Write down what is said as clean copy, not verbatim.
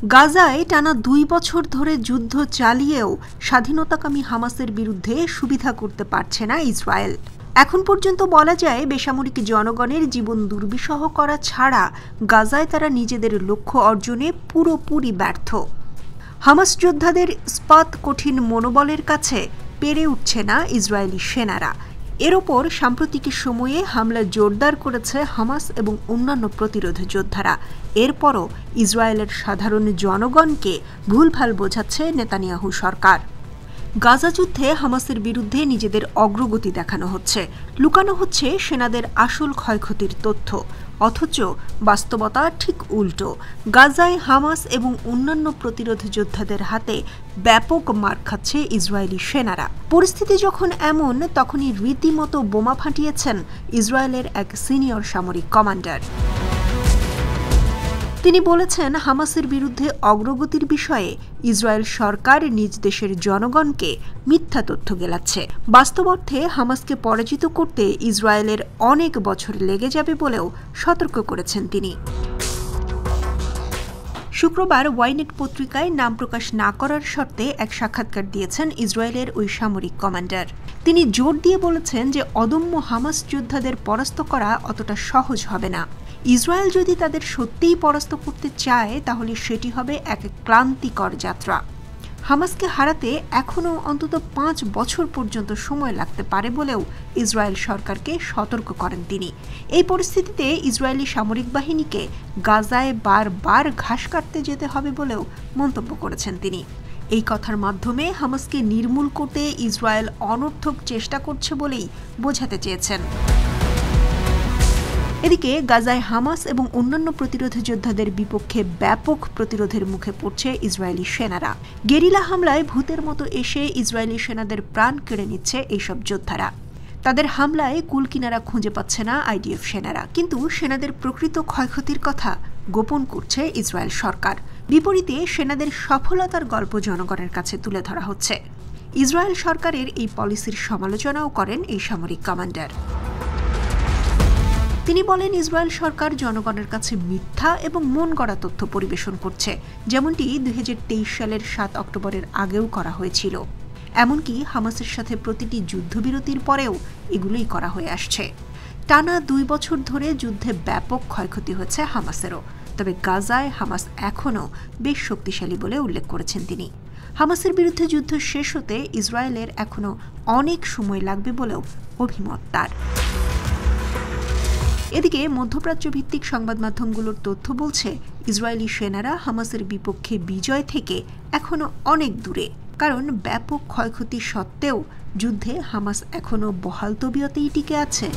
গাজায় টানা ২ বছর ধরে যুদ্ধ চালিয়েও স্বাধীনতাকামী হামাসের বিরুদ্ধে সুবিধা করতে পারছে না ইসরায়েল। এখন পর্যন্ত বলা যায় বেসামরিক জনগণের জীবন দুর্বিষহ করা ছাড়া গাজায় তারা নিজেদের লক্ষ্য অর্জনে পুরোপুরি ব্যর্থ। হামাস যোদ্ধাদের ইস্পাত কঠিন মনোবলের কাছে পেরে উঠছে না ইসরায়েলি সেনারা। এর ওপর সাম্প্রতিক সময়ে হামলা জোরদার করেছে হামাস এবং অন্যান্য প্রতিরোধ যোদ্ধারা। এরপরও ইসরায়েলের সাধারণ জনগণকে ভুলভাল বোঝাচ্ছে নেতানিয়াহু সরকার। গাজা যুদ্ধে হামাসের বিরুদ্ধে নিজেদের অগ্রগতি দেখানো হচ্ছে, লুকানো হচ্ছে সেনাদের আসল ক্ষয়ক্ষতির তথ্য। অথচ বাস্তবতা ঠিক উল্টো। গাজায় হামাস এবং অন্যান্য প্রতিরোধ যোদ্ধাদের হাতে ব্যাপক মার খাচ্ছে ইসরায়েলি সেনারা। পরিস্থিতি যখন এমন, তখনই রীতিমতো বোমা ফাটিয়েছেন ইসরায়েলের এক সিনিয়র সামরিক কমান্ডার। তিনি বলেছেন, হামাসের বিরুদ্ধে অগ্রগতির বিষয়ে ইসরায়েল সরকার নিজ দেশের জনগণকে মিথ্যা তথ্য গেলাচ্ছে। বাস্তব অর্থে হামাসকে পরাজিত করতে ইসরায়েলের অনেক বছর লেগে যাবে বলেও সতর্ক করেছেন তিনি। শুক্রবার ওয়াইনেট পত্রিকায় নাম প্রকাশ না করার শর্তে এক সাক্ষাৎকার দিয়েছেন ইসরায়েলের ওই সামরিক কমান্ডার। তিনি জোর দিয়ে বলেছেন যে অদম্য হামাস যোদ্ধাদের পরাস্ত করা অতটা সহজ হবে না। ইসরায়েল যদি তাদের সত্যিই পরাস্ত করতে চায়, তাহলে সেটি হবে এক ক্লান্তিকর যাত্রা। হামাসকে হারাতে এখনও অন্তত ৫ বছর পর্যন্ত সময় লাগতে পারে বলেও ইসরায়েল সরকারকে সতর্ক করেন তিনি। এই পরিস্থিতিতে ইসরায়েলি সামরিক বাহিনীকে গাজায় বারবার ঘাস কাটতে যেতে হবে বলেও মন্তব্য করেছেন তিনি। এই কথার মাধ্যমে হামাসকে নির্মূল করতে ইসরায়েল অনর্থক চেষ্টা করছে বলেই বোঝাতে চেয়েছেন। এদিকে গাজায় হামাস এবং অন্যান্য প্রতিরোধ যোদ্ধাদের বিপক্ষে ব্যাপক প্রতিরোধের মুখে পড়ছে ইসরায়েলি সেনারা। গেরিলা হামলায় ভূতের মতো এসে ইসরায়েলি সেনাদের প্রাণ কেড়ে নিচ্ছে এইসব যোদ্ধারা। তাদের হামলায় কুলকিনারা খুঁজে পাচ্ছে না আইডিএফ সেনারা, কিন্তু সেনাদের প্রকৃত ক্ষয়ক্ষতির কথা গোপন করছে ইসরায়েল সরকার। বিপরীতে সেনাদের সফলতার গল্প জনগণের কাছে তুলে ধরা হচ্ছে। ইসরায়েল সরকারের এই পলিসির সমালোচনাও করেন এই সামরিক কমান্ডার। তিনি বলেন, ইসরায়েল সরকার জনগণের কাছে মিথ্যা এবং মন গড়া তথ্য পরিবেশন করছে, যেমনটি ২০২৩ সালের ৭ অক্টোবরের আগেও করা হয়েছিল। এমনকি হামাসের সাথে প্রতিটি যুদ্ধবিরতির পরেও এগুলোই করা হয়ে আসছে। টানা ২ বছর ধরে যুদ্ধে ব্যাপক ক্ষয়ক্ষতি হয়েছে হামাসেরও। তবে গাজায় হামাস এখনও বেশ শক্তিশালী বলে উল্লেখ করেছেন তিনি। হামাসের বিরুদ্ধে যুদ্ধ শেষ হতে ইসরায়েলের এখনও অনেক সময় লাগবে বলেও অভিমত তার। এদিকে মধ্যপ্রাচ্য ভিত্তিক সংবাদ মাধ্যমগুলোর তথ্য বলছে, ইসরায়েলি সেনারা হামাসের বিপক্ষে বিজয় থেকে এখনও অনেক দূরে। কারণ ব্যাপক ক্ষয়ক্ষতি সত্ত্বেও যুদ্ধে হামাস এখনও বহাল তবিয়তেই টিকে আছে।